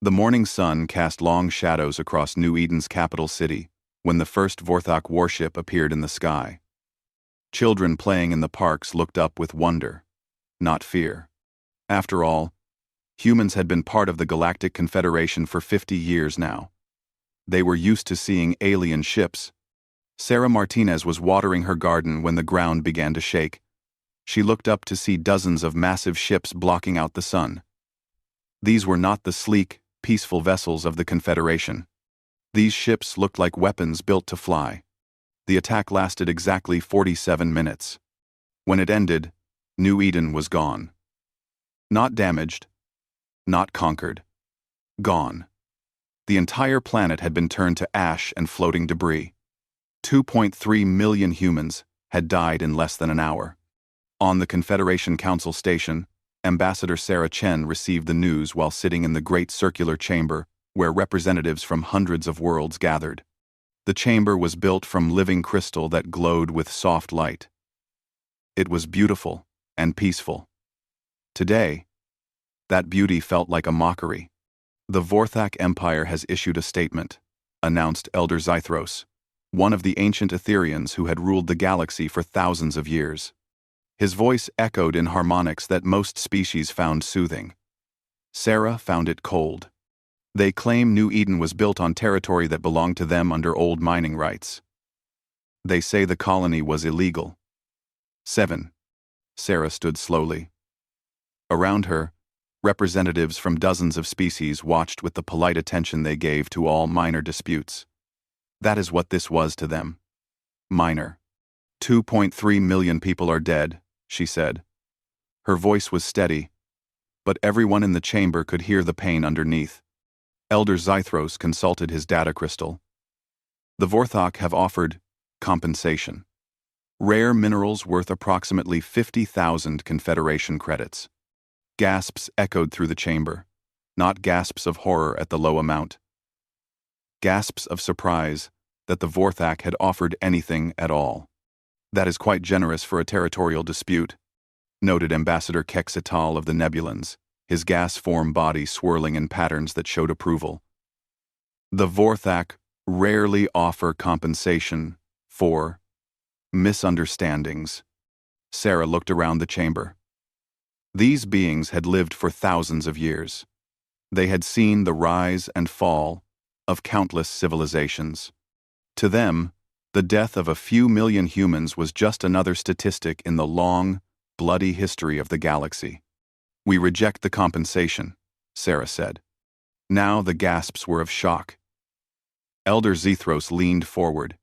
The morning sun cast long shadows across New Eden's capital city when the first Vorthok warship appeared in the sky. Children playing in the parks looked up with wonder, not fear. After all, humans had been part of the Galactic Confederation for 50 years now. They were used to seeing alien ships. Sarah Martinez was watering her garden when the ground began to shake. She looked up to see dozens of massive ships blocking out the sun. These were not the sleek, peaceful vessels of the Confederation. These ships looked like weapons built to fly. The attack lasted exactly 47 minutes. When it ended, New Eden was gone. Not damaged, not conquered. Gone. The entire planet had been turned to ash and floating debris. 2.3 million humans had died in less than an hour. On the Confederation Council station, Ambassador Sarah Chen received the news while sitting in the great circular chamber where representatives from hundreds of worlds gathered. The chamber was built from living crystal that glowed with soft light. It was beautiful and peaceful. Today, that beauty felt like a mockery. The Vorthok Empire has issued a statement, announced Elder Zythros, one of the ancient Etherians who had ruled the galaxy for thousands of years. His voice echoed in harmonics that most species found soothing. Sarah found it cold. They claim New Eden was built on territory that belonged to them under old mining rights. They say the colony was illegal. 7. Sarah stood slowly. Around her, representatives from dozens of species watched with the polite attention they gave to all minor disputes. That is what this was to them. Minor. 2.3 million people are dead, she said. Her voice was steady, but everyone in the chamber could hear the pain underneath. Elder Zythros consulted his data crystal. The Vorthok have offered compensation. Rare minerals worth approximately 50,000 Confederation credits. Gasps echoed through the chamber, not gasps of horror at the low amount. Gasps of surprise that the Vorthok had offered anything at all. That is quite generous for a territorial dispute, noted Ambassador Kexital of the Nebulans, his gas-form body swirling in patterns that showed approval. The Vorthok rarely offer compensation for misunderstandings. Sarah looked around the chamber. These beings had lived for thousands of years. They had seen the rise and fall of countless civilizations. To them, the death of a few million humans was just another statistic in the long, bloody history of the galaxy. We reject the compensation, Sarah said. Now the gasps were of shock. Elder Zythros leaned forward,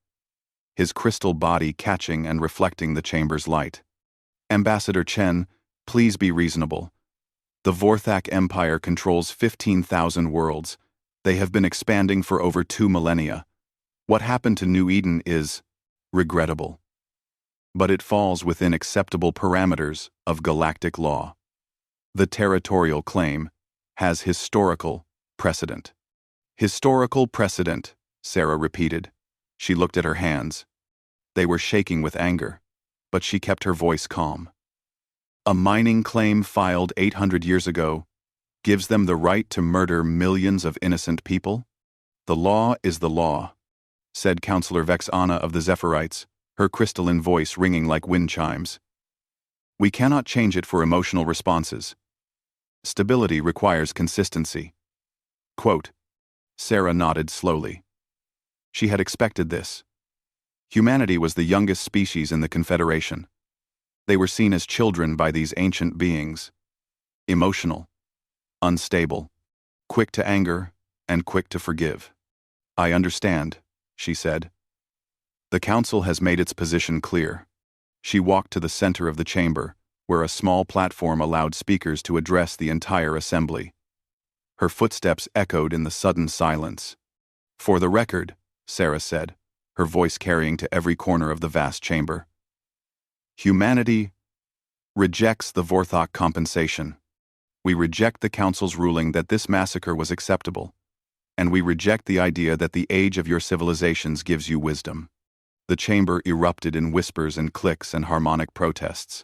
his crystal body catching and reflecting the chamber's light. Ambassador Chen, please be reasonable. The Vorthok Empire controls 15,000 worlds. They have been expanding for over 2 millennia. What happened to New Eden is regrettable. But it falls within acceptable parameters of galactic law. The territorial claim has historical precedent. Historical precedent, Sarah repeated. She looked at her hands. They were shaking with anger, but she kept her voice calm. A mining claim filed 800 years ago gives them the right to murder millions of innocent people? The law is the law, said Counselor Vexana of the Zephyrites, her crystalline voice ringing like wind chimes. We cannot change it for emotional responses. Stability requires consistency. Quote, Sarah nodded slowly. She had expected this. Humanity was the youngest species in the Confederation. They were seen as children by these ancient beings. Emotional, unstable, quick to anger, and quick to forgive. I understand, she said. The council has made its position clear. She walked to the center of the chamber, where a small platform allowed speakers to address the entire assembly. Her footsteps echoed in the sudden silence. For the record, Sarah said, her voice carrying to every corner of the vast chamber. Humanity rejects the Vorthok compensation. We reject the Council's ruling that this massacre was acceptable, and we reject the idea that the age of your civilizations gives you wisdom. The chamber erupted in whispers and clicks and harmonic protests.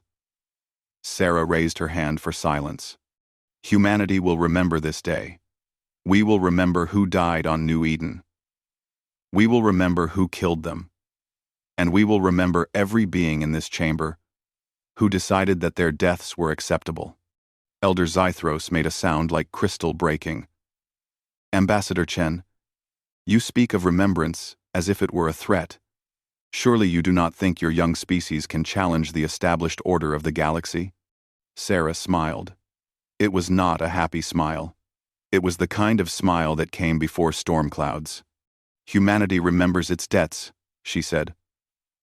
Sarah raised her hand for silence. Humanity will remember this day. We will remember who died on New Eden. We will remember who killed them. And we will remember every being in this chamber who decided that their deaths were acceptable. Elder Zythros made a sound like crystal breaking. Ambassador Chen, you speak of remembrance as if it were a threat. Surely you do not think your young species can challenge the established order of the galaxy? Sarah smiled. It was not a happy smile. It was the kind of smile that came before storm clouds. Humanity remembers its debts, she said.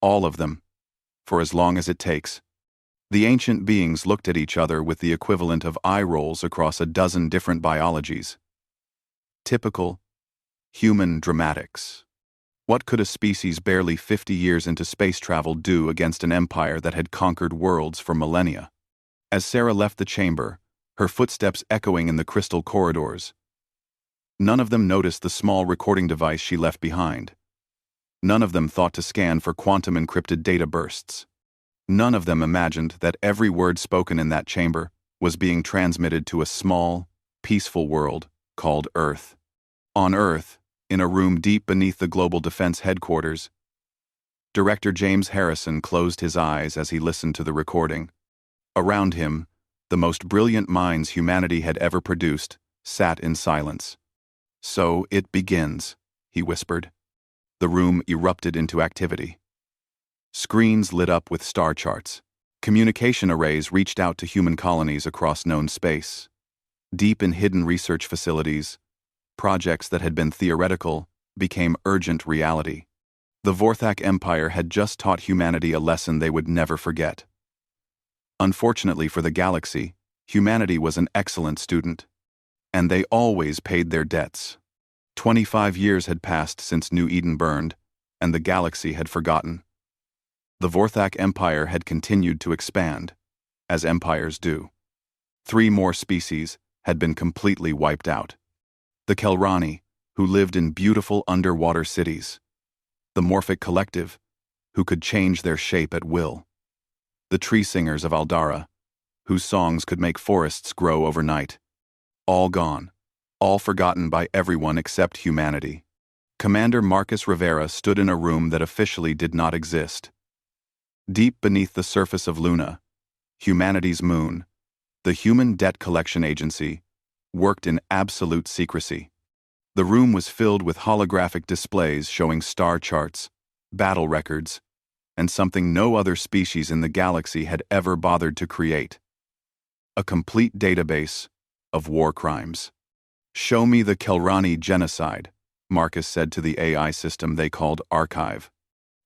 All of them. For as long as it takes. The ancient beings looked at each other with the equivalent of eye rolls across a dozen different biologies. Typical human dramatics. What could a species barely 50 years into space travel do against an empire that had conquered worlds for millennia? As Sarah left the chamber, her footsteps echoing in the crystal corridors, none of them noticed the small recording device she left behind. None of them thought to scan for quantum-encrypted data bursts. None of them imagined that every word spoken in that chamber was being transmitted to a small, peaceful world called Earth. On Earth, in a room deep beneath the Global Defense Headquarters, Director James Harrison closed his eyes as he listened to the recording. Around him, the most brilliant minds humanity had ever produced sat in silence. "So it begins," he whispered. The room erupted into activity. Screens lit up with star charts. Communication arrays reached out to human colonies across known space. Deep in hidden research facilities, projects that had been theoretical became urgent reality. The Vorthak Empire had just taught humanity a lesson they would never forget. Unfortunately for the galaxy, humanity was an excellent student. And they always paid their debts. 25 years had passed since New Eden burned, and the galaxy had forgotten. The Vorthak Empire had continued to expand, as empires do. 3 more species had been completely wiped out. The Kelrani, who lived in beautiful underwater cities. The Morphic Collective, who could change their shape at will. The tree singers of Aldara, whose songs could make forests grow overnight. All gone, all forgotten by everyone except humanity. Commander Marcus Rivera stood in a room that officially did not exist. Deep beneath the surface of Luna, humanity's moon, the Human Debt Collection Agency worked in absolute secrecy. The room was filled with holographic displays showing star charts, battle records, and something no other species in the galaxy had ever bothered to create. A complete database of war crimes. "Show me the Kelrani genocide," Marcus said to the AI system they called Archive.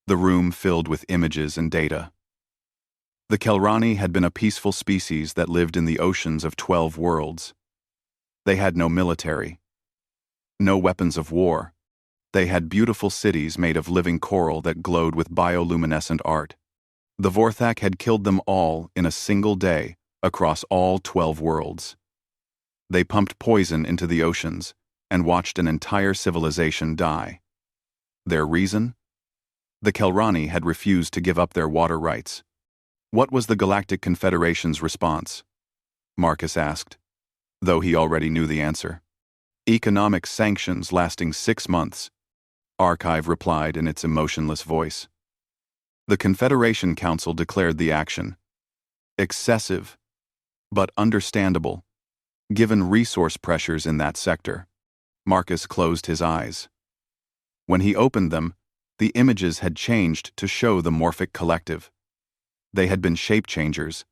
The room filled with images and data. The Kelrani had been a peaceful species that lived in the oceans of 12 worlds. They had no military, no weapons of war. They had beautiful cities made of living coral that glowed with bioluminescent art. The Vorthak had killed them all in a single day across all 12 worlds. They pumped poison into the oceans and watched an entire civilization die. Their reason? The Kelrani had refused to give up their water rights. What was the Galactic Confederation's response? Marcus asked, though he already knew the answer. Economic sanctions lasting 6 months, Archive replied in its emotionless voice. The Confederation Council declared the action excessive, but understandable, given resource pressures in that sector. Marcus closed his eyes. When he opened them, the images had changed to show the Morphic Collective. They had been shape changers,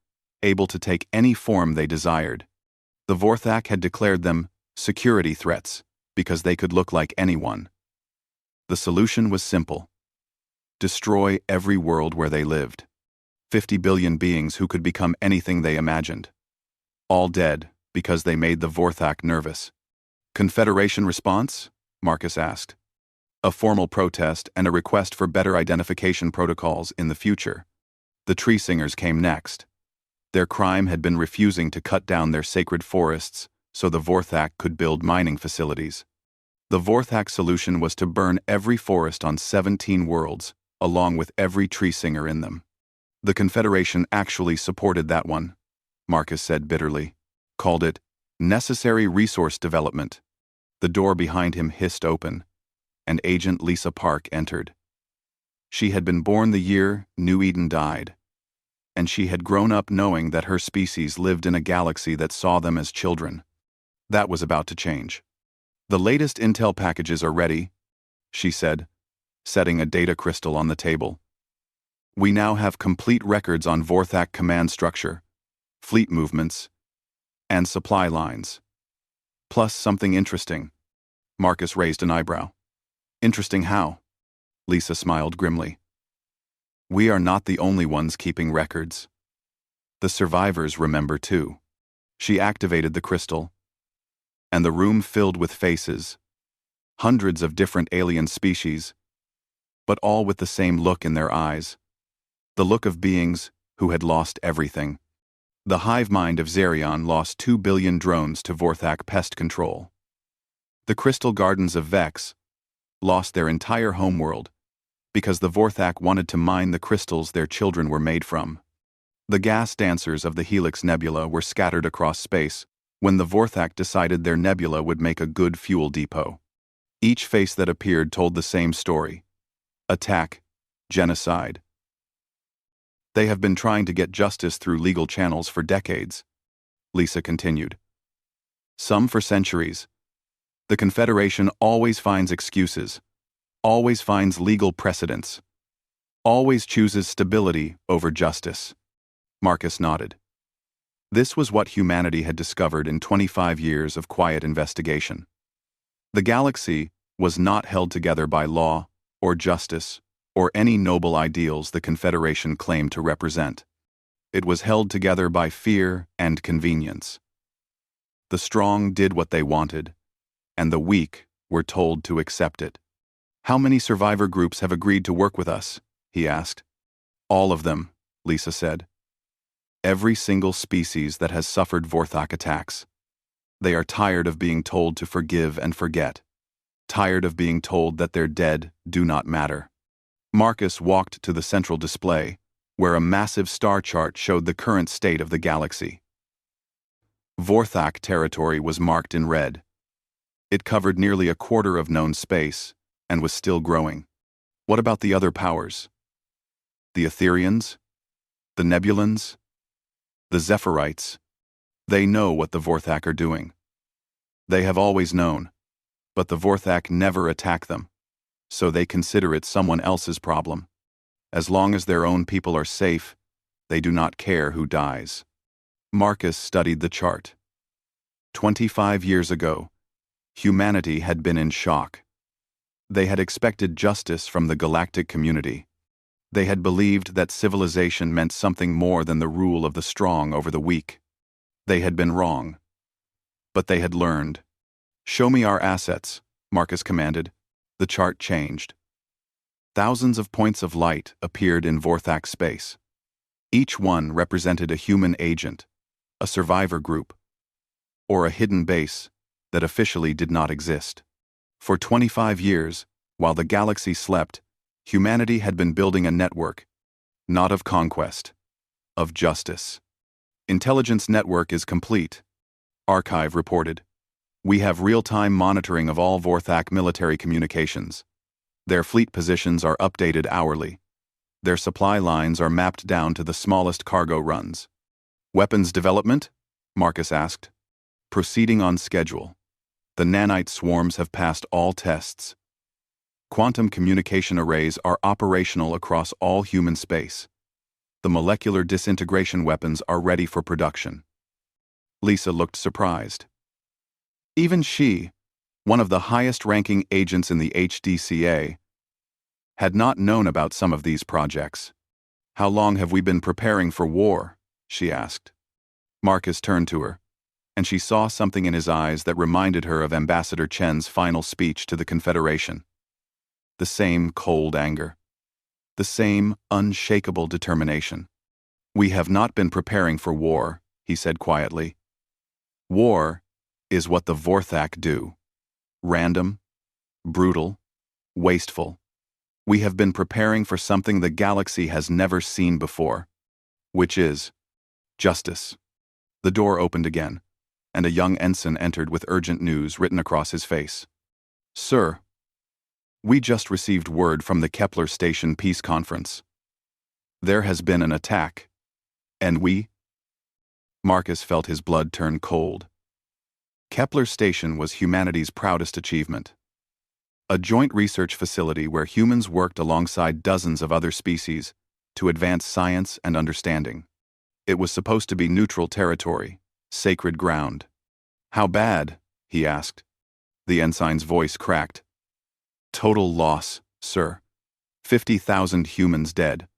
able to take any form they desired. The Vorthak had declared them security threats because they could look like anyone. The solution was simple. Destroy every world where they lived. 50 billion beings who could become anything they imagined. All dead because they made the Vorthak nervous. Confederation response? Marcus asked. A formal protest and a request for better identification protocols in the future. The tree singers came next. Their crime had been refusing to cut down their sacred forests so the Vorthak could build mining facilities. The Vorthak solution was to burn every forest on 17 worlds, along with every tree singer in them. The Confederation actually supported that one, Marcus said bitterly. Called it necessary resource development. The door behind him hissed open, and Agent Lisa Park entered. She had been born the year New Eden died, and she had grown up knowing that her species lived in a galaxy that saw them as children. That was about to change. "The latest intel packages are ready," she said, setting a data crystal on the table. "We now have complete records on Vorthak command structure, fleet movements, and supply lines. Plus something interesting." Marcus raised an eyebrow. "Interesting how?" Lisa smiled grimly. "We are not the only ones keeping records. The survivors remember too." She activated the crystal, and the room filled with faces, hundreds of different alien species, but all with the same look in their eyes, the look of beings who had lost everything. The hive mind of Zerion lost 2 billion drones to Vorthak pest control. The crystal gardens of Vex lost their entire homeworld because the Vorthak wanted to mine the crystals their children were made from. The gas dancers of the Helix Nebula were scattered across space when the Vorthak decided their nebula would make a good fuel depot. Each face that appeared told the same story: attack, genocide. "They have been trying to get justice through legal channels for decades," Lisa continued. "Some for centuries. The Confederation always finds excuses, always finds legal precedents, always chooses stability over justice." Marcus nodded. This was what humanity had discovered in 25 years of quiet investigation. The galaxy was not held together by law or justice or any noble ideals the Confederation claimed to represent. It was held together by fear and convenience. The strong did what they wanted, and the weak were told to accept it. "How many survivor groups have agreed to work with us?" he asked. "All of them," Lisa said. "Every single species that has suffered Vorthak attacks. They are tired of being told to forgive and forget, tired of being told that their dead do not matter." Marcus walked to the central display, where a massive star chart showed the current state of the galaxy. Vorthak territory was marked in red. It covered nearly a quarter of known space, and was still growing. What about the other powers? The Etherians? The Nebulans? The Zephyrites? They know what the Vorthak are doing. They have always known, but the Vorthak never attack them, so they consider it someone else's problem. As long as their own people are safe, they do not care who dies. Marcus studied the chart. 25 years ago, humanity had been in shock. They had expected justice from the galactic community. They had believed that civilization meant something more than the rule of the strong over the weak. They had been wrong. But they had learned. "Show me our assets," Marcus commanded. The chart changed. Thousands of points of light appeared in Vorthak space. Each one represented a human agent, a survivor group, or a hidden base that officially did not exist. For 25 years, while the galaxy slept, humanity had been building a network, not of conquest, of justice. "Intelligence network is complete," Archive reported. "We have real-time monitoring of all Vorthak military communications. Their fleet positions are updated hourly. Their supply lines are mapped down to the smallest cargo runs." "Weapons development?" Marcus asked. "Proceeding on schedule. The nanite swarms have passed all tests. Quantum communication arrays are operational across all human space. The molecular disintegration weapons are ready for production." Lisa looked surprised. Even she, one of the highest-ranking agents in the HDCA, had not known about some of these projects. "How long have we been preparing for war?" she asked. Marcus turned to her, and she saw something in his eyes that reminded her of Ambassador Chen's final speech to the Confederation. The same cold anger. The same unshakable determination. "We have not been preparing for war," he said quietly. "War is what the Vorthak do. Random, brutal, wasteful. We have been preparing for something the galaxy has never seen before, which is justice." The door opened again, and a young ensign entered with urgent news written across his face. "Sir, we just received word from the Kepler Station Peace Conference. There has been an attack, and we—" Marcus felt his blood turn cold. Kepler Station was humanity's proudest achievement. A joint research facility where humans worked alongside dozens of other species to advance science and understanding. It was supposed to be neutral territory, sacred ground. "How bad?" he asked. The ensign's voice cracked. "Total loss, sir. 50,000 humans dead,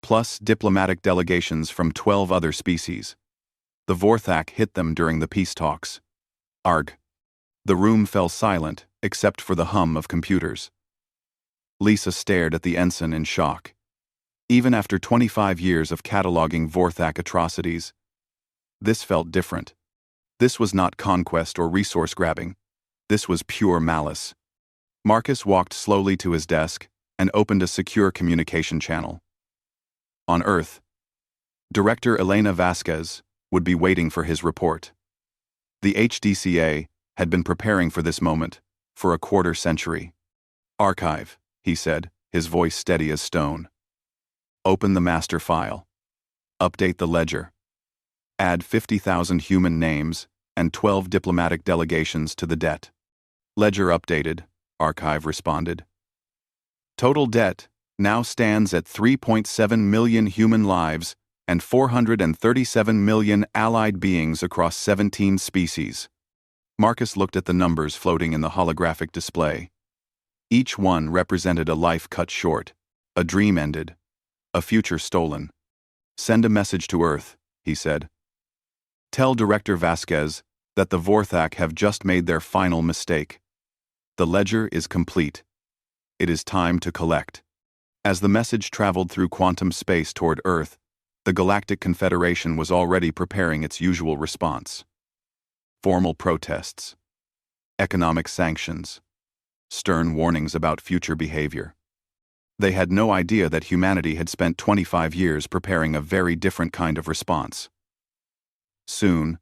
plus diplomatic delegations from 12 other species. The Vorthak hit them during the peace talks. Arg." The room fell silent, except for the hum of computers. Lisa stared at the ensign in shock. Even after 25 years of cataloging Vorthak atrocities, this felt different. This was not conquest or resource grabbing. This was pure malice. Marcus walked slowly to his desk and opened a secure communication channel. On Earth, Director Elena Vasquez would be waiting for his report. The HDCA had been preparing for this moment for a quarter-century. "Archive," he said, his voice steady as stone. "Open the master file. Update the ledger. Add 50,000 human names and 12 diplomatic delegations to the debt." "Ledger updated," Archive responded. "Total debt now stands at 3.7 million human lives and 437 million allied beings across 17 species." Marcus looked at the numbers floating in the holographic display. Each one represented a life cut short, a dream ended, a future stolen. "Send a message to Earth," he said. "Tell Director Vasquez that the Vorthak have just made their final mistake. The ledger is complete. It is time to collect." As the message traveled through quantum space toward Earth, the Galactic Confederation was already preparing its usual response. Formal protests, economic sanctions, stern warnings about future behavior. They had no idea that humanity had spent 25 years preparing a very different kind of response. Soon,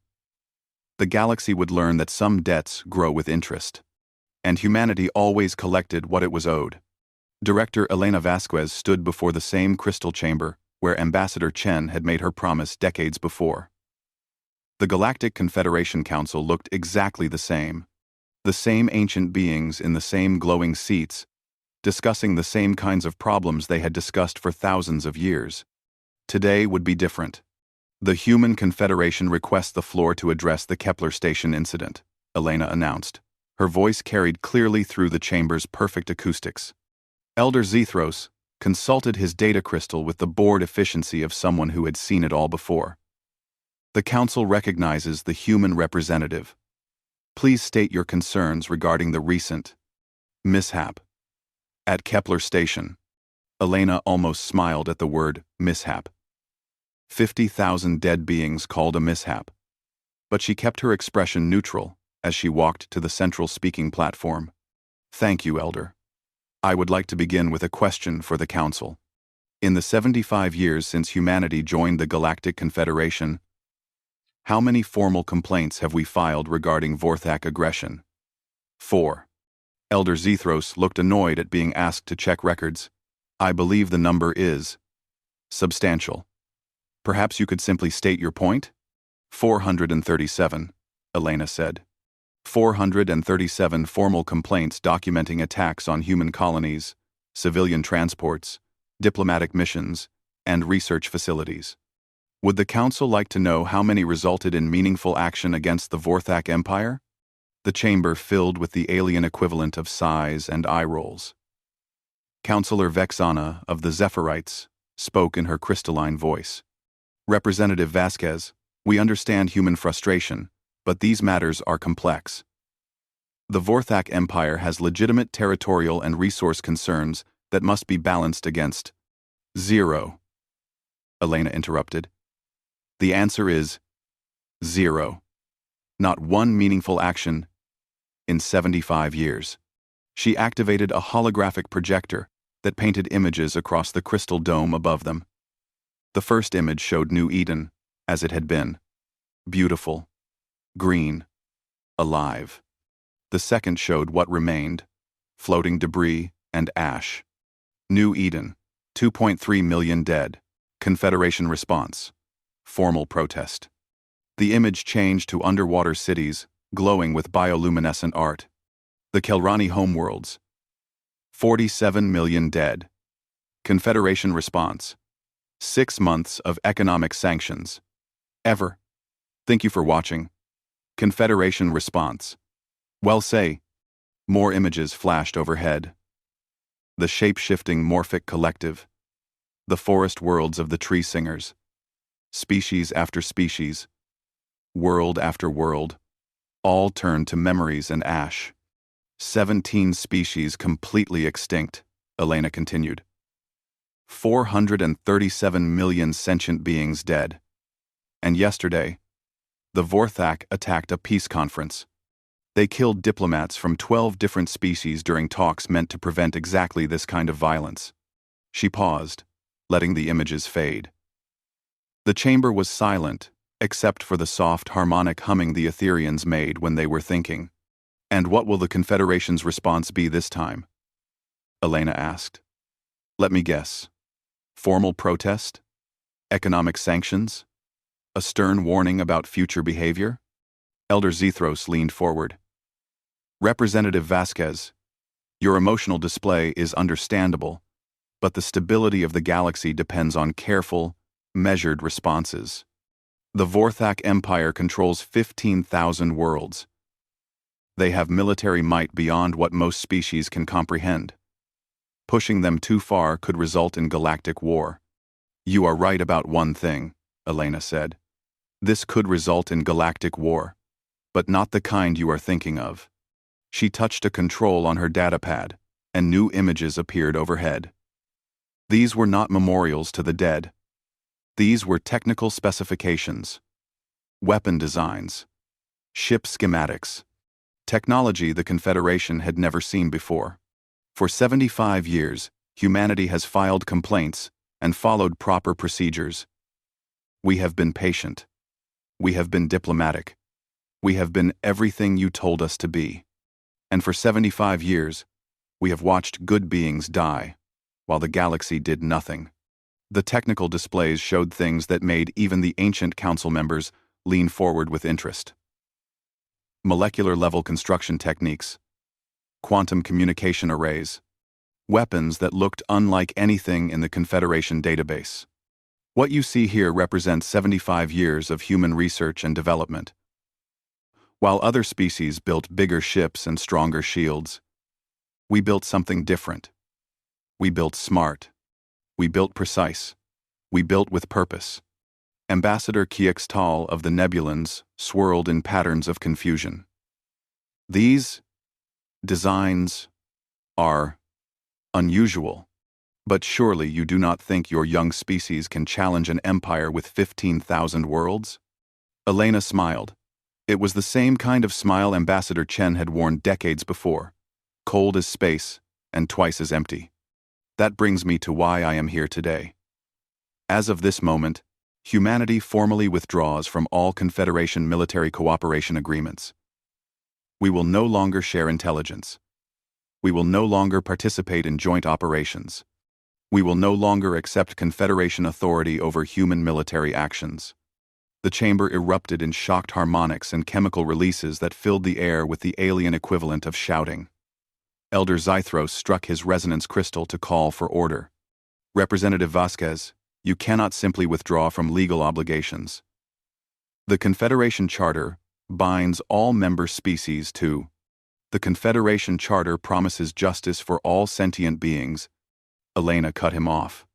the galaxy would learn that some debts grow with interest, and humanity always collected what it was owed. Director Elena Vasquez stood before the same crystal chamber where Ambassador Chen had made her promise decades before. The Galactic Confederation Council looked exactly the same ancient beings in the same glowing seats, discussing the same kinds of problems they had discussed for thousands of years. Today would be different. "The Human Confederation requests the floor to address the Kepler Station incident," Elena announced. Her voice carried clearly through the chamber's perfect acoustics. Elder Zethros consulted his data crystal with the bored efficiency of someone who had seen it all before. "The Council recognizes the human representative. Please state your concerns regarding the recent mishap at Kepler Station." Elena almost smiled at the word mishap. 50,000 dead beings called a mishap. But she kept her expression neutral as she walked to the central speaking platform. "Thank you, Elder. I would like to begin with a question for the Council. In the 75 years since humanity joined the Galactic Confederation, how many formal complaints have we filed regarding Vorthak aggression?" 4. Elder Zethros looked annoyed at being asked to check records. "I believe the number is substantial. Perhaps you could simply state your point?" 437, Elena said. 437 formal complaints documenting attacks on human colonies, civilian transports, diplomatic missions, and research facilities. Would the Council like to know how many resulted in meaningful action against the Vorthak Empire? The chamber filled with the alien equivalent of sighs and eye rolls. Councillor Vexana of the Zephyrites spoke in her crystalline voice. "Representative Vasquez, we understand human frustration, but these matters are complex. The Vorthak Empire has legitimate territorial and resource concerns that must be balanced against zero." Elena interrupted. "The answer is zero. Not one meaningful action in 75 years. She activated a holographic projector that painted images across the crystal dome above them. The first image showed New Eden, as it had been. Beautiful, green, alive. The second showed what remained, floating debris and ash. New Eden, 2.3 million dead. Confederation response. Formal protest. The image changed to underwater cities, glowing with bioluminescent art. The Kelrani homeworlds. 47 million dead. Confederation response. 6 months of economic sanctions. Ever. Thank you for watching. Confederation response. Well say. More images flashed overhead. The shape-shifting morphic collective. The forest worlds of the tree singers. Species after species. World after world. All turned to memories and ash. 17 species completely extinct, Elena continued. 437 million sentient beings dead. And yesterday, the Vorthak attacked a peace conference. They killed diplomats from 12 different species during talks meant to prevent exactly this kind of violence. She paused, letting the images fade. The chamber was silent, except for the soft harmonic humming the Etherians made when they were thinking. And what will the Confederation's response be this time? Elena asked. Let me guess. Formal protest? Economic sanctions? A stern warning about future behavior? Elder Zethros leaned forward. Representative Vasquez, your emotional display is understandable, but the stability of the galaxy depends on careful, measured responses. The Vorthak Empire controls 15,000 worlds. They have military might beyond what most species can comprehend. Pushing them too far could result in galactic war. You are right about one thing, Elena said. This could result in galactic war, but not the kind you are thinking of. She touched a control on her datapad, and new images appeared overhead. These were not memorials to the dead. These were technical specifications, weapon designs, ship schematics, technology the Confederation had never seen before. For 75 years, humanity has filed complaints and followed proper procedures. We have been patient. We have been diplomatic. We have been everything you told us to be. And for 75 years, we have watched good beings die, while the galaxy did nothing. The technical displays showed things that made even the ancient council members lean forward with interest. Molecular-level construction techniques, quantum communication arrays, weapons that looked unlike anything in the Confederation database. What you see here represents 75 years of human research and development. While other species built bigger ships and stronger shields, we built something different. We built smart. We built precise. We built with purpose. Ambassador Kiextal of the Nebulans swirled in patterns of confusion. These designs are unusual, but surely you do not think your young species can challenge an empire with 15,000 worlds? Elena smiled. It was the same kind of smile Ambassador Chen had worn decades before, cold as space and twice as empty. That brings me to why I am here today. As of this moment, humanity formally withdraws from all Confederation military cooperation agreements. We will no longer share intelligence. We will no longer participate in joint operations. We will no longer accept Confederation authority over human military actions. The chamber erupted in shocked harmonics and chemical releases that filled the air with the alien equivalent of shouting. Elder Zethros struck his resonance crystal to call for order. Representative Vasquez, you cannot simply withdraw from legal obligations. The Confederation Charter binds all member species to. The Confederation Charter promises justice for all sentient beings. Elena cut him off.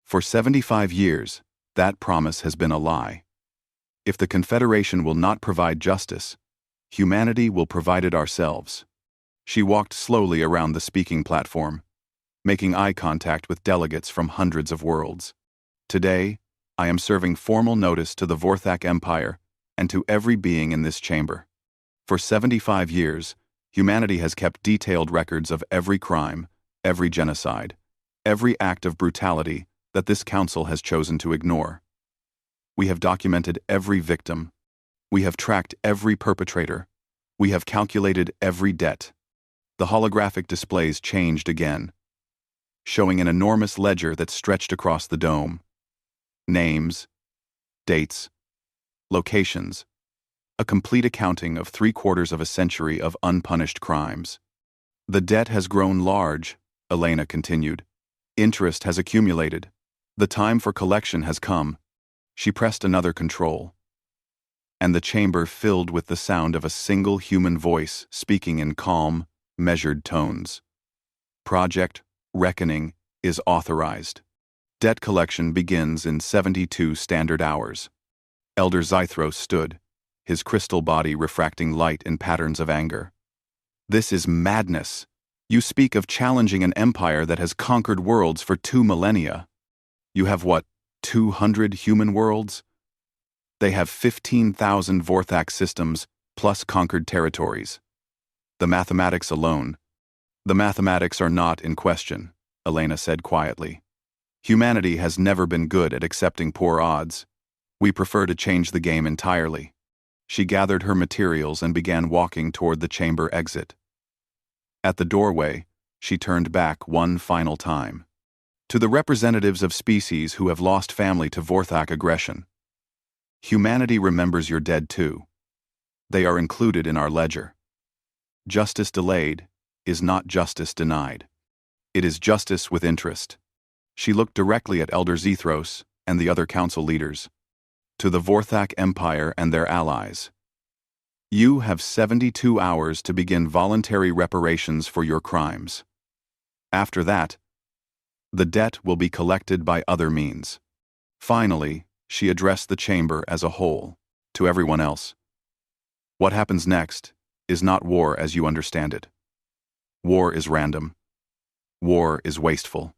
For 75 years, that promise has been a lie. If the Confederation will not provide justice, humanity will provide it ourselves. She walked slowly around the speaking platform, making eye contact with delegates from hundreds of worlds. Today, I am serving formal notice to the Vorthak Empire and to every being in this chamber. For 75 years, humanity has kept detailed records of every crime, every genocide, every act of brutality that this council has chosen to ignore. We have documented every victim, We have tracked every perpetrator. We have calculated every debt. The holographic displays changed again, showing an enormous ledger that stretched across the dome. Names, dates, locations, a complete accounting of 3/4 of a century of unpunished crimes. The debt has grown large, Elena continued. Interest has accumulated. The time for collection has come. She pressed another control, and the chamber filled with the sound of a single human voice speaking in calm, measured tones. Project Reckoning is authorized. Debt collection begins in 72 standard hours. Elder Zythros stood, his crystal body refracting light in patterns of anger. This is madness. You speak of challenging an empire that has conquered worlds for 2 millennia. You have what, 200 human worlds? They have 15,000 Vorthak systems, plus conquered territories. The mathematics alone. The mathematics are not in question, Elena said quietly. Humanity has never been good at accepting poor odds. We prefer to change the game entirely. She gathered her materials and began walking toward the chamber exit. At the doorway, she turned back one final time. To the representatives of species who have lost family to Vorthak aggression. Humanity remembers your dead too. They are included in our ledger. Justice delayed is not justice denied. It is justice with interest. She looked directly at Elder Zythros and the other council leaders. To the Vorthak Empire and their allies. You have 72 hours to begin voluntary reparations for your crimes. After that, the debt will be collected by other means. Finally, she addressed the chamber as a whole, to everyone else. What happens next is not war as you understand it. War is random. War is wasteful.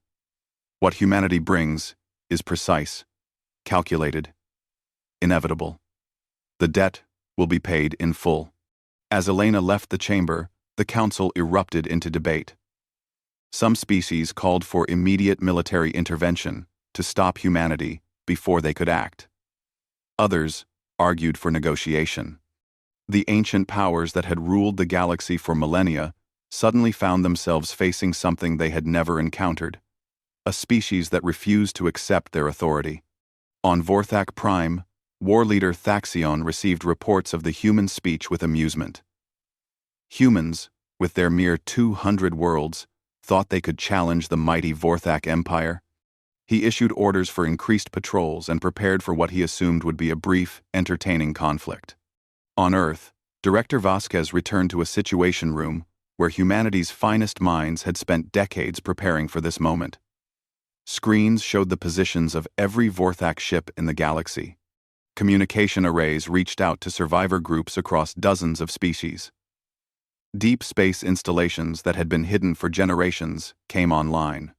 What humanity brings is precise, calculated, inevitable. The debt will be paid in full. As Elena left the chamber, the council erupted into debate. Some species called for immediate military intervention to stop humanity before they could act. Others argued for negotiation. The ancient powers that had ruled the galaxy for millennia suddenly found themselves facing something they had never encountered, a species that refused to accept their authority. On Vorthak Prime, war leader Thaxion received reports of the human speech with amusement. Humans, with their mere 200 worlds, thought they could challenge the mighty Vorthak Empire. He issued orders for increased patrols and prepared for what he assumed would be a brief, entertaining conflict. On Earth, Director Vasquez returned to a situation room where humanity's finest minds had spent decades preparing for this moment. Screens showed the positions of every Vorthak ship in the galaxy. Communication arrays reached out to survivor groups across dozens of species. Deep space installations that had been hidden for generations came online.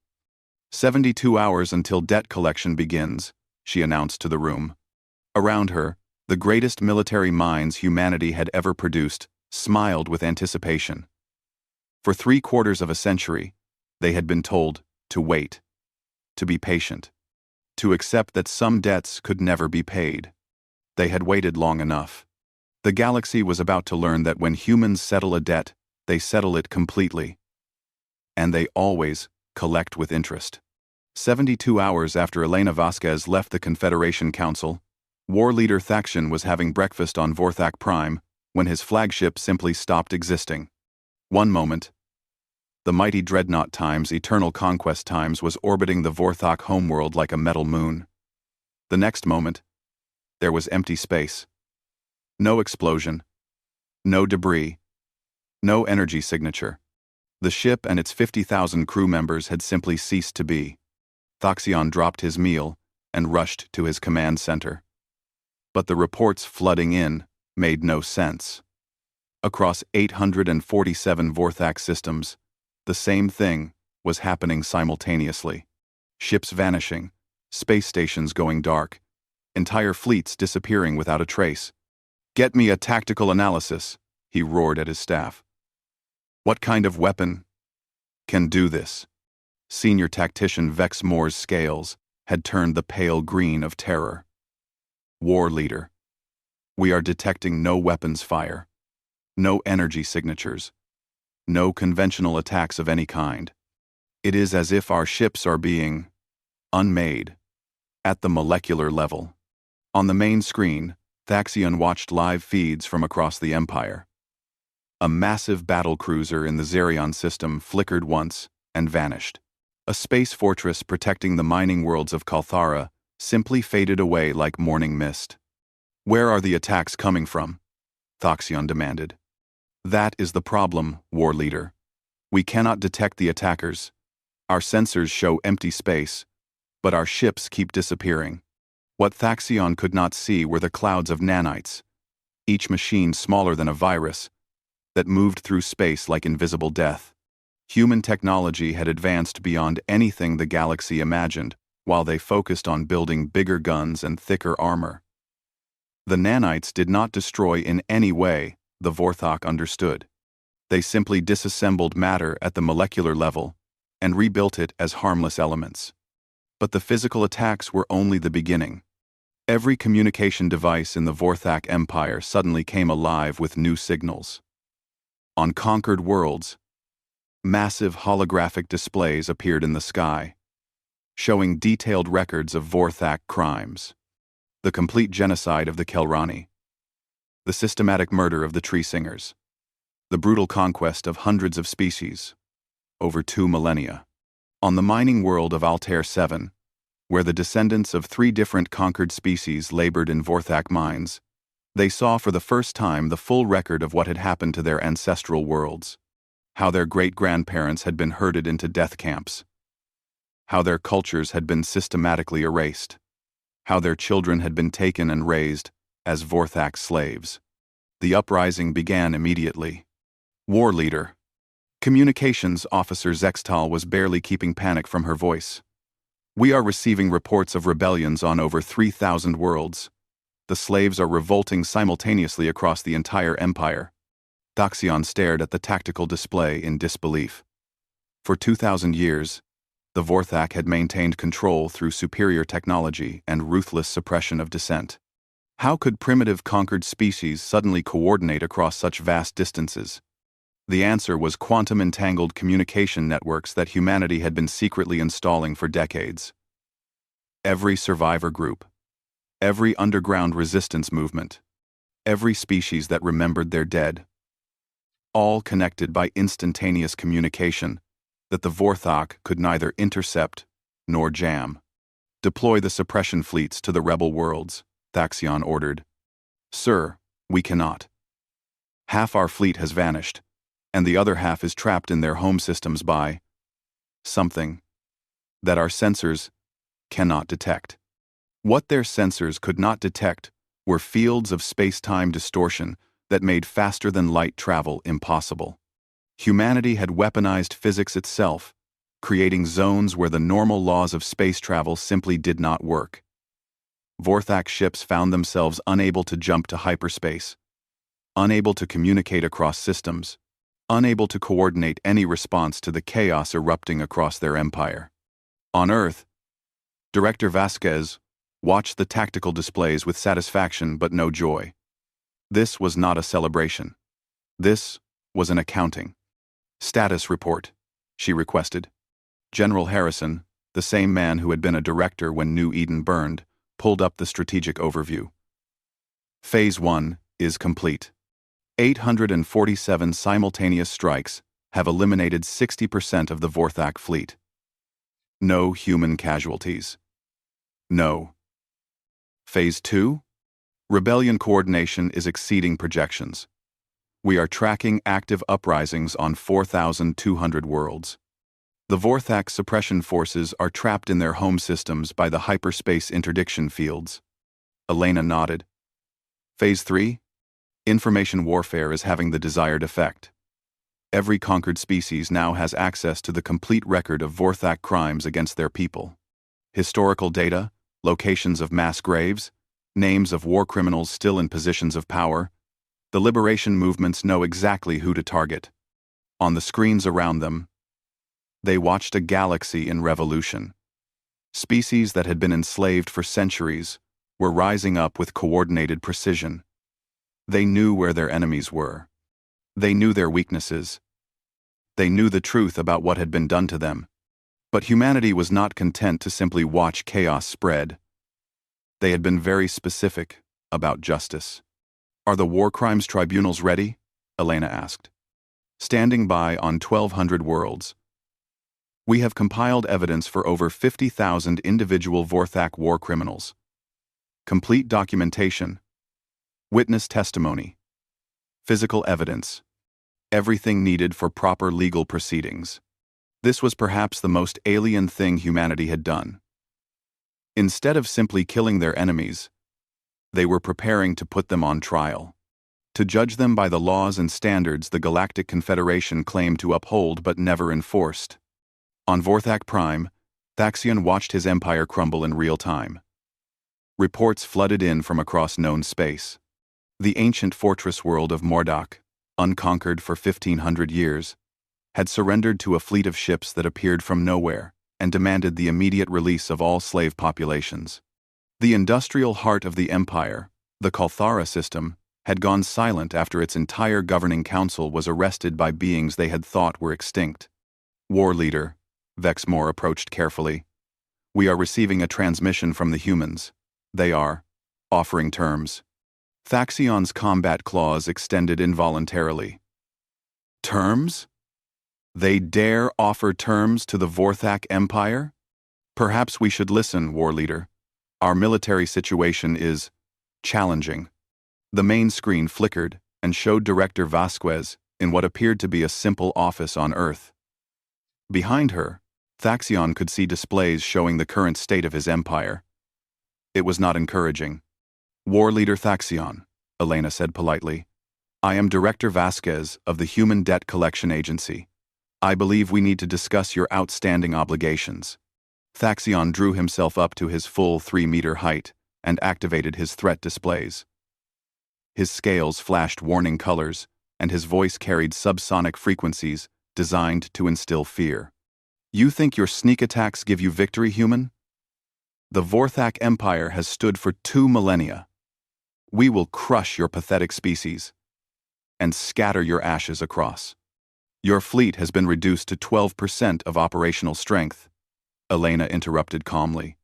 72 hours until debt collection begins, she announced to the room. Around her, the greatest military minds humanity had ever produced smiled with anticipation. For 3/4 of a century, they had been told to wait, to be patient, to accept that some debts could never be paid. They had waited long enough. The galaxy was about to learn that when humans settle a debt, they settle it completely. And they always collect with interest. 72 hours after Elena Vasquez left the Confederation Council, war leader Thaxion was having breakfast on Vorthak Prime when his flagship simply stopped existing. One moment, the mighty dreadnought times Eternal Conquest times was orbiting the Vorthak homeworld like a metal moon. The next moment, there was empty space. No explosion. No debris. No energy signature. The ship and its 50,000 crew members had simply ceased to be. Thaxion dropped his meal and rushed to his command center. But the reports flooding in made no sense. Across 847 Vorthak systems, the same thing was happening simultaneously. Ships vanishing, space stations going dark, entire fleets disappearing without a trace. "Get me a tactical analysis," he roared at his staff. "What kind of weapon can do this?" Senior tactician Vex Moore's scales had turned the pale green of terror. War leader. We are detecting no weapons fire, no energy signatures, no conventional attacks of any kind. It is as if our ships are being unmade at the molecular level. On the main screen, Thaxion watched live feeds from across the Empire. A massive battle cruiser in the Zerion system flickered once and vanished. A space fortress protecting the mining worlds of Kalthara simply faded away like morning mist. Where are the attacks coming from? Thaxion demanded. That is the problem, War Leader. We cannot detect the attackers. Our sensors show empty space, but our ships keep disappearing. What Thaxion could not see were the clouds of nanites, each machine smaller than a virus, that moved through space like invisible death. Human technology had advanced beyond anything the galaxy imagined, while they focused on building bigger guns and thicker armor. The nanites did not destroy in any way, the Vorthok understood. They simply disassembled matter at the molecular level and rebuilt it as harmless elements. But the physical attacks were only the beginning. Every communication device in the Vorthak Empire suddenly came alive with new signals. On conquered worlds, massive holographic displays appeared in the sky, showing detailed records of Vorthak crimes. The complete genocide of the Kelrani, the systematic murder of the tree singers, the brutal conquest of hundreds of species over 2 millennia. On the mining world of Altair 7, where the descendants of 3 different conquered species labored in Vorthak mines, they saw for the first time the full record of what had happened to their ancestral worlds, how their great-grandparents had been herded into death camps, how their cultures had been systematically erased, how their children had been taken and raised as Vorthak slaves. The uprising began immediately. War Leader. Communications Officer Zextal was barely keeping panic from her voice. We are receiving reports of rebellions on over 3,000 worlds. The slaves are revolting simultaneously across the entire empire. Thaxion stared at the tactical display in disbelief. For 2,000 years, the Vorthak had maintained control through superior technology and ruthless suppression of dissent. How could primitive conquered species suddenly coordinate across such vast distances? The answer was quantum-entangled communication networks that humanity had been secretly installing for decades. Every survivor group, every underground resistance movement, every species that remembered their dead, all connected by instantaneous communication that the Vorthok could neither intercept nor jam. Deploy the suppression fleets to the rebel worlds, Thaxion ordered. Sir, we cannot. Half our fleet has vanished, and the other half is trapped in their home systems by something that our sensors cannot detect. What their sensors could not detect were fields of space-time distortion that made faster-than-light travel impossible. Humanity had weaponized physics itself, creating zones where the normal laws of space travel simply did not work. Vorthak ships found themselves unable to jump to hyperspace, unable to communicate across systems, unable to coordinate any response to the chaos erupting across their empire. On Earth, Director Vasquez watched the tactical displays with satisfaction but no joy. This was not a celebration. This was an accounting. Status report, she requested. General Harrison, the same man who had been a director when New Eden burned, pulled up the strategic overview. Phase 1 is complete. 847 simultaneous strikes have eliminated 60% of the Vorthak fleet. No human casualties. No. Phase 2? Rebellion coordination is exceeding projections. We are tracking active uprisings on 4,200 worlds. The Vorthak suppression forces are trapped in their home systems by the hyperspace interdiction fields. Elena nodded. Phase 3? Information warfare is having the desired effect. Every conquered species now has access to the complete record of Vorthak crimes against their people. Historical data, locations of mass graves, names of war criminals still in positions of power. The liberation movements know exactly who to target. On the screens around them, they watched a galaxy in revolution. Species that had been enslaved for centuries were rising up with coordinated precision. They knew where their enemies were. They knew their weaknesses. They knew the truth about what had been done to them. But humanity was not content to simply watch chaos spread. They had been very specific about justice. "Are the war crimes tribunals ready?" Elena asked. "Standing by on 1,200 worlds. We have compiled evidence for over 50,000 individual Vorthak war criminals. Complete documentation. Witness testimony. Physical evidence. Everything needed for proper legal proceedings." This was perhaps the most alien thing humanity had done. Instead of simply killing their enemies, they were preparing to put them on trial, to judge them by the laws and standards the Galactic Confederation claimed to uphold but never enforced. On Vorthak Prime, Thaxion watched his empire crumble in real time. Reports flooded in from across known space. The ancient fortress world of Mordok, unconquered for 1,500 years, had surrendered to a fleet of ships that appeared from nowhere and demanded the immediate release of all slave populations. The industrial heart of the empire, the Kalthara system, had gone silent after its entire governing council was arrested by beings they had thought were extinct. "War leader," Vexmore approached carefully, "we are receiving a transmission from the humans. They are offering terms." Thaxion's combat claws extended involuntarily. "Terms? They dare offer terms to the Vorthak Empire? Perhaps we should listen, war leader. Our military situation is challenging." The main screen flickered and showed Director Vasquez in what appeared to be a simple office on Earth. Behind her, Thaxion could see displays showing the current state of his empire. It was not encouraging. "War leader Thaxion," Elena said politely, "I am Director Vasquez of the Human Debt Collection Agency. I believe we need to discuss your outstanding obligations." Thaxion drew himself up to his full 3-meter height and activated his threat displays. His scales flashed warning colors, and his voice carried subsonic frequencies designed to instill fear. "You think your sneak attacks give you victory, human? The Vorthak Empire has stood for 2 millennia. We will crush your pathetic species and scatter your ashes across. Your fleet has been reduced to 12% of operational strength," Elena interrupted calmly.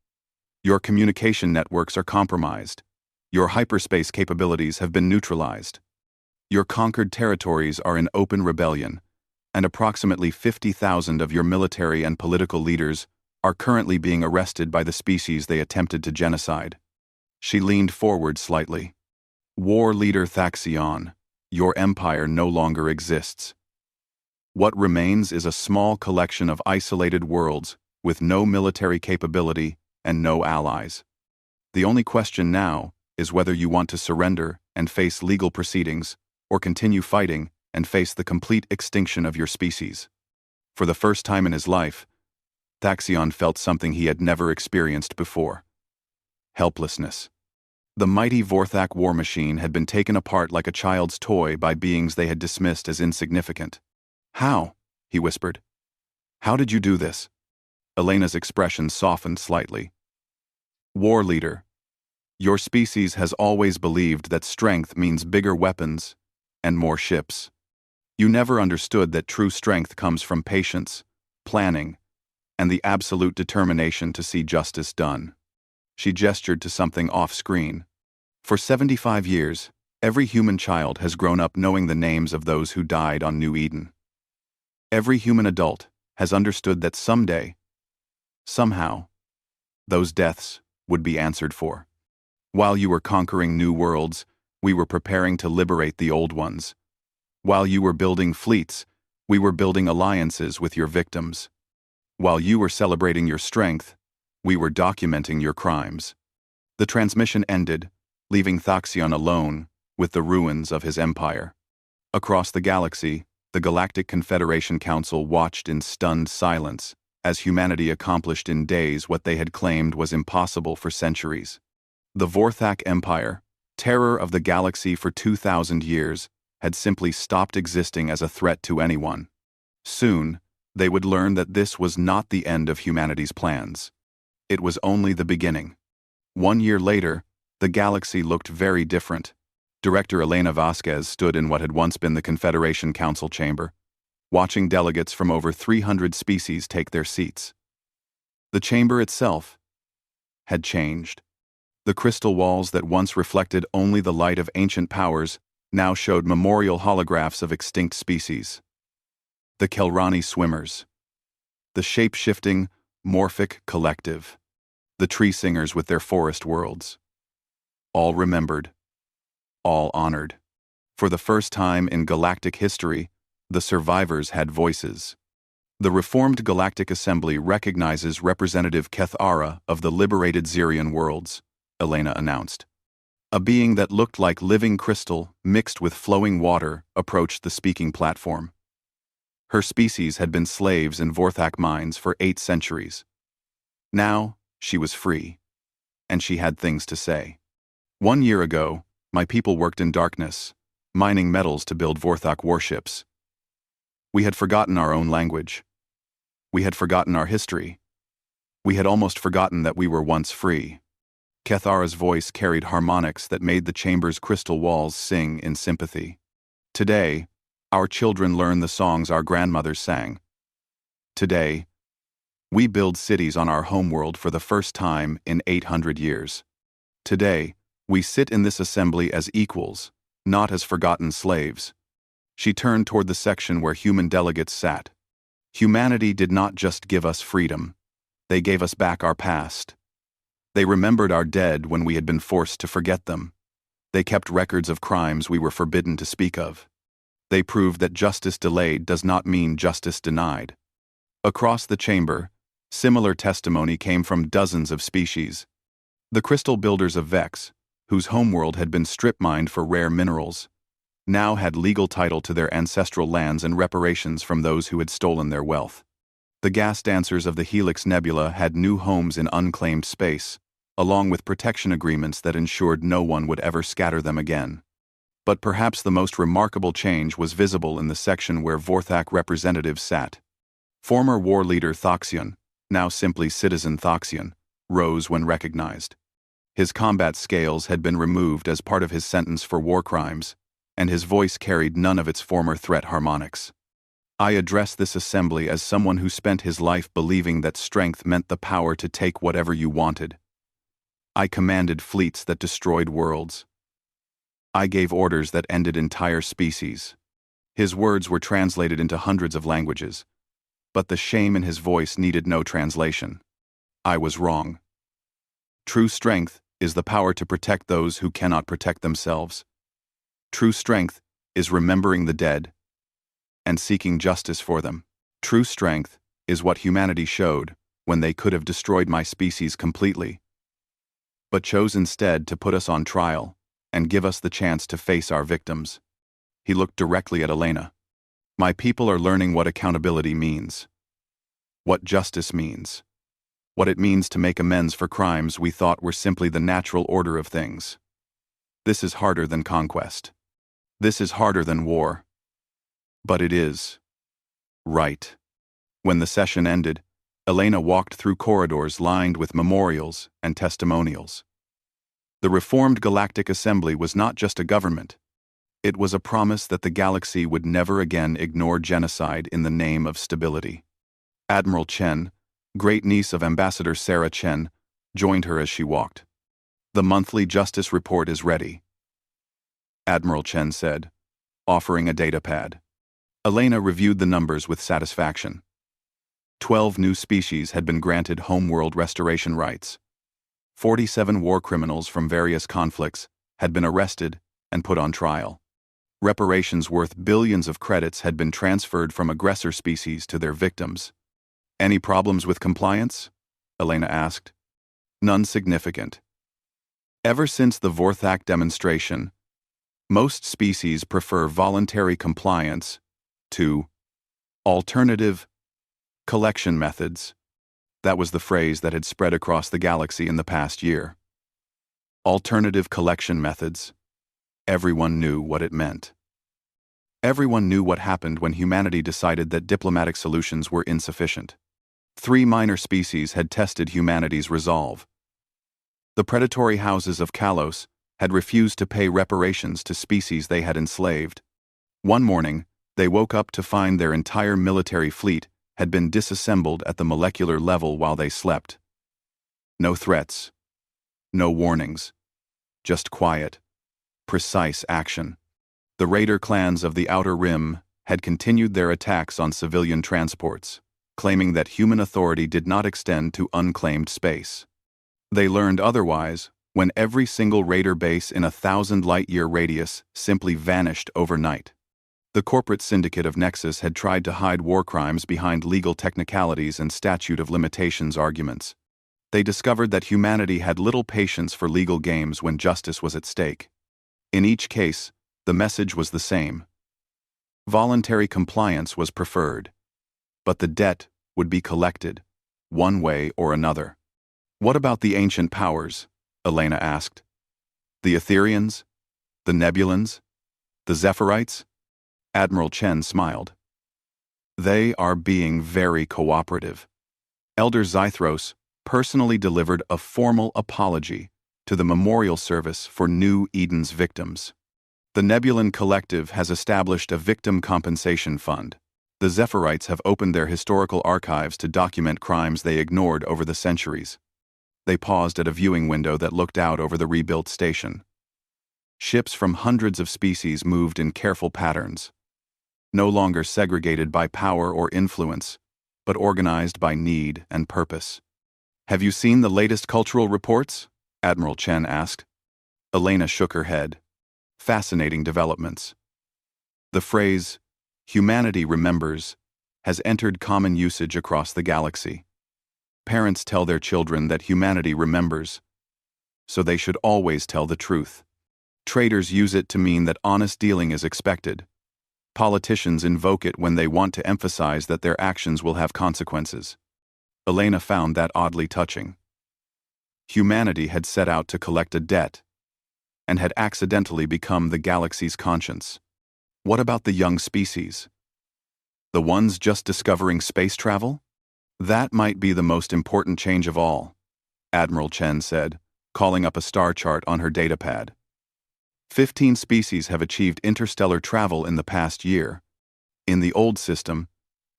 "Your communication networks are compromised. Your hyperspace capabilities have been neutralized. Your conquered territories are in open rebellion, and approximately 50,000 of your military and political leaders are currently being arrested by the species they attempted to genocide." She leaned forward slightly. "War leader Thaxion, your empire no longer exists. What remains is a small collection of isolated worlds with no military capability and no allies. The only question now is whether you want to surrender and face legal proceedings, or continue fighting and face the complete extinction of your species." For the first time in his life, Thaxion felt something he had never experienced before: helplessness. The mighty Vorthak war machine had been taken apart like a child's toy by beings they had dismissed as insignificant. "How?" he whispered. "How did you do this?" Elena's expression softened slightly. "War leader, your species has always believed that strength means bigger weapons and more ships. You never understood that true strength comes from patience, planning, and the absolute determination to see justice done." She gestured to something off-screen. "For 75 years, every human child has grown up knowing the names of those who died on New Eden. Every human adult has understood that someday, somehow, those deaths would be answered for. While you were conquering new worlds, we were preparing to liberate the old ones. While you were building fleets, we were building alliances with your victims. While you were celebrating your strength, we were documenting your crimes." The transmission ended, leaving Thaxion alone with the ruins of his empire. Across the galaxy, the Galactic Confederation Council watched in stunned silence as humanity accomplished in days what they had claimed was impossible for centuries. The Vorthak Empire, terror of the galaxy for 2,000 years, had simply stopped existing as a threat to anyone. Soon, they would learn that this was not the end of humanity's plans. It was only the beginning. 1 year later, the galaxy looked very different. Director Elena Vasquez stood in what had once been the Confederation Council chamber, watching delegates from over 300 species take their seats. The chamber itself had changed. The crystal walls that once reflected only the light of ancient powers now showed memorial holographs of extinct species. The Kelrani swimmers, the shape-shifting, morphic collective, the tree singers with their forest worlds. All remembered, all honored. For the first time in galactic history, the survivors had voices. The Reformed Galactic Assembly recognizes Representative Kethara of the liberated Xerian worlds, Elena announced. A being that looked like living crystal mixed with flowing water approached the speaking platform. Her species had been slaves in Vorthak mines for 8 centuries. Now, she was free. And she had things to say. 1 year ago, my people worked in darkness, mining metals to build Vorthak warships. We had forgotten our own language. We had forgotten our history. We had almost forgotten that we were once free. Kethara's voice carried harmonics that made the chamber's crystal walls sing in sympathy. Today, our children learn the songs our grandmothers sang. Today, we build cities on our homeworld for the first time in 800 years. Today, we sit in this assembly as equals, not as forgotten slaves. She turned toward the section where human delegates sat. Humanity did not just give us freedom. They gave us back our past. They remembered our dead when we had been forced to forget them. They kept records of crimes we were forbidden to speak of. They proved that justice delayed does not mean justice denied. Across the chamber, similar testimony came from dozens of species. The crystal builders of Vex, whose homeworld had been strip-mined for rare minerals, now had legal title to their ancestral lands and reparations from those who had stolen their wealth. The gas dancers of the Helix Nebula had new homes in unclaimed space, along with protection agreements that ensured no one would ever scatter them again. But perhaps the most remarkable change was visible in the section where Vorthak representatives sat. Former war leader Thoxion, now simply Citizen Thoxion, rose when recognized. His combat scales had been removed as part of his sentence for war crimes, and his voice carried none of its former threat harmonics. I address this assembly as someone who spent his life believing that strength meant the power to take whatever you wanted. I commanded fleets that destroyed worlds. I gave orders that ended entire species. His words were translated into hundreds of languages, but the shame in his voice needed no translation. I was wrong. True strength is the power to protect those who cannot protect themselves. True strength is remembering the dead and seeking justice for them. True strength is what humanity showed when they could have destroyed my species completely, but chose instead to put us on trial and give us the chance to face our victims. He looked directly at Elena. My people are learning what accountability means, what justice means, what it means to make amends for crimes we thought were simply the natural order of things. This is harder than conquest. This is harder than war. But it is right. When the session ended, Elena walked through corridors lined with memorials and testimonials. The Reformed Galactic Assembly was not just a government. It was a promise that the galaxy would never again ignore genocide in the name of stability. Admiral Chen, great-niece of Ambassador Sarah Chen, joined her as she walked. The monthly justice report is ready, Admiral Chen said, offering a datapad. Elena reviewed the numbers with satisfaction. 12 new species had been granted homeworld restoration rights. 47 war criminals from various conflicts had been arrested and put on trial. Reparations worth billions of credits had been transferred from aggressor species to their victims. Any problems with compliance? Elena asked. None significant. Ever since the Vorthak demonstration, most species prefer voluntary compliance to alternative collection methods. That was the phrase that had spread across the galaxy in the past year. Alternative collection methods. Everyone knew what it meant. Everyone knew what happened when humanity decided that diplomatic solutions were insufficient. 3 minor species had tested humanity's resolve. The predatory houses of Kalos had refused to pay reparations to species they had enslaved. One morning, they woke up to find their entire military fleet had been disassembled at the molecular level while they slept. No threats, no warnings, just quiet, precise action. The raider clans of the Outer Rim had continued their attacks on civilian transports, claiming that human authority did not extend to unclaimed space. They learned otherwise when every single raider base in a 1,000-light-year radius simply vanished overnight. The corporate syndicate of Nexus had tried to hide war crimes behind legal technicalities and statute of limitations arguments. They discovered that humanity had little patience for legal games when justice was at stake. In each case, the message was the same. Voluntary compliance was preferred, but the debt would be collected, one way or another. "What about the ancient powers?" Elena asked. "The Etherians? The Nebulans? The Zephyrite?" Admiral Chen smiled. "They are being very cooperative." Elder Zythros personally delivered a formal apology to the memorial service for New Eden's victims. The Nebulan Collective has established a victim compensation fund. The Zephyrite have opened their historical archives to document crimes they ignored over the centuries. They paused at a viewing window that looked out over the rebuilt station. Ships from hundreds of species moved in careful patterns, no longer segregated by power or influence, but organized by need and purpose. "Have you seen the latest cultural reports?" Admiral Chen asked. Elena shook her head. Fascinating developments. The phrase, "humanity remembers," has entered common usage across the galaxy. Parents tell their children that humanity remembers, so they should always tell the truth. Traders use it to mean that honest dealing is expected. Politicians invoke it when they want to emphasize that their actions will have consequences. Elena found that oddly touching. Humanity had set out to collect a debt, and had accidentally become the galaxy's conscience. What about the young species? The ones just discovering space travel? "That might be the most important change of all," Admiral Chen said, calling up a star chart on her datapad. 15 species have achieved interstellar travel in the past year. In the old system,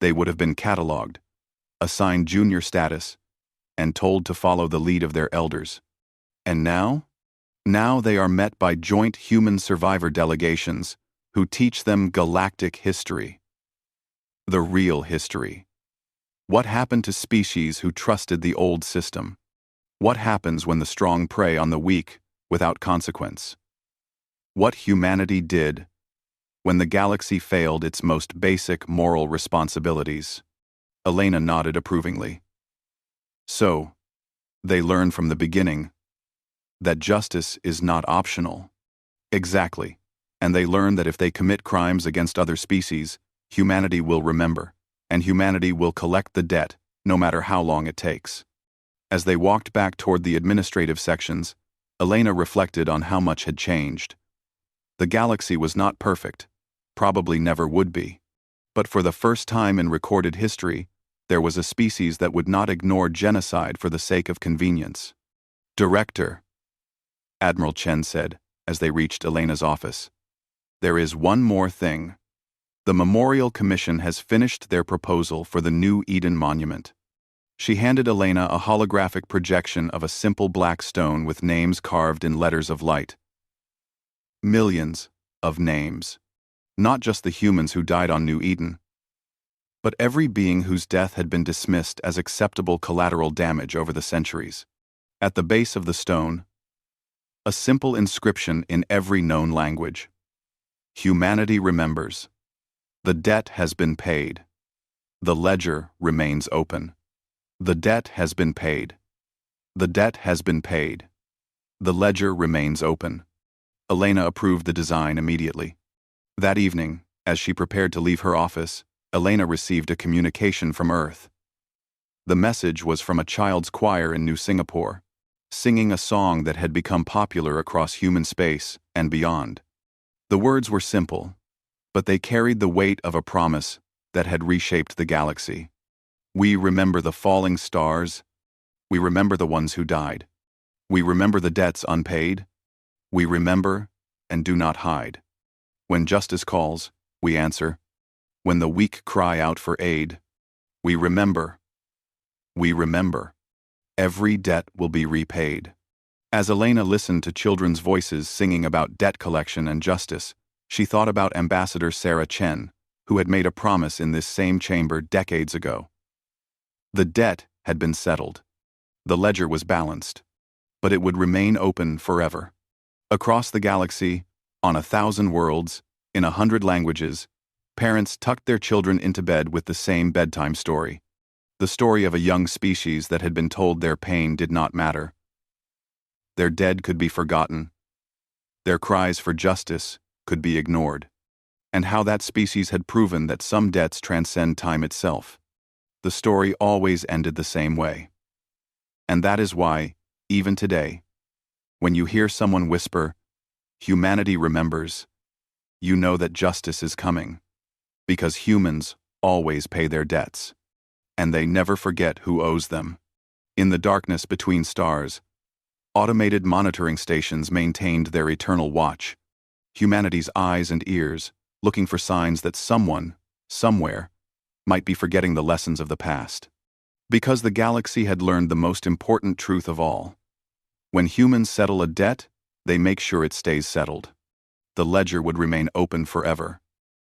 they would have been catalogued, assigned junior status, and told to follow the lead of their elders. And now? Now they are met by joint human survivor delegations who teach them galactic history. The real history. What happened to species who trusted the old system? What happens when the strong prey on the weak without consequence? What humanity did when the galaxy failed its most basic moral responsibilities? Elena nodded approvingly. So, they learn from the beginning that justice is not optional. Exactly. And they learn that if they commit crimes against other species, humanity will remember, and humanity will collect the debt, no matter how long it takes. As they walked back toward the administrative sections, Elena reflected on how much had changed. The galaxy was not perfect, probably never would be. But for the first time in recorded history, there was a species that would not ignore genocide for the sake of convenience. "Director," Admiral Chen said, as they reached Elena's office, "there is one more thing. The Memorial Commission has finished their proposal for the New Eden Monument." She handed Elena a holographic projection of a simple black stone with names carved in letters of light. Millions of names. Not just the humans who died on New Eden, but every being whose death had been dismissed as acceptable collateral damage over the centuries. At the base of the stone, a simple inscription in every known language. "Humanity remembers. The debt has been paid. The ledger remains open. The debt has been paid. The debt has been paid. The ledger remains open." Elena approved the design immediately. That evening, as she prepared to leave her office, Elena received a communication from Earth. The message was from a child's choir in New Singapore, singing a song that had become popular across human space and beyond. The words were simple, but they carried the weight of a promise that had reshaped the galaxy. "We remember the falling stars. We remember the ones who died. We remember the debts unpaid. We remember and do not hide. When justice calls, we answer. When the weak cry out for aid, we remember. We remember. Every debt will be repaid. As Elena listened to children's voices singing about debt collection and justice, she thought about Ambassador Sarah Chen, who had made a promise in this same chamber decades ago. The debt had been settled. The ledger was balanced. But it would remain open forever. Across the galaxy, on 1,000 worlds, in 100 languages, parents tucked their children into bed with the same bedtime story. The story of a young species that had been told their pain did not matter. Their dead could be forgotten. Their cries for justice could be ignored. And how that species had proven that some debts transcend time itself. The story always ended the same way. And that is why, even today, when you hear someone whisper, "Humanity remembers," you know that justice is coming. Because humans always pay their debts. And they never forget who owes them. In the darkness between stars, automated monitoring stations maintained their eternal watch. Humanity's eyes and ears, looking for signs that someone, somewhere, might be forgetting the lessons of the past. Because the galaxy had learned the most important truth of all. When humans settle a debt, they make sure it stays settled. The ledger would remain open forever.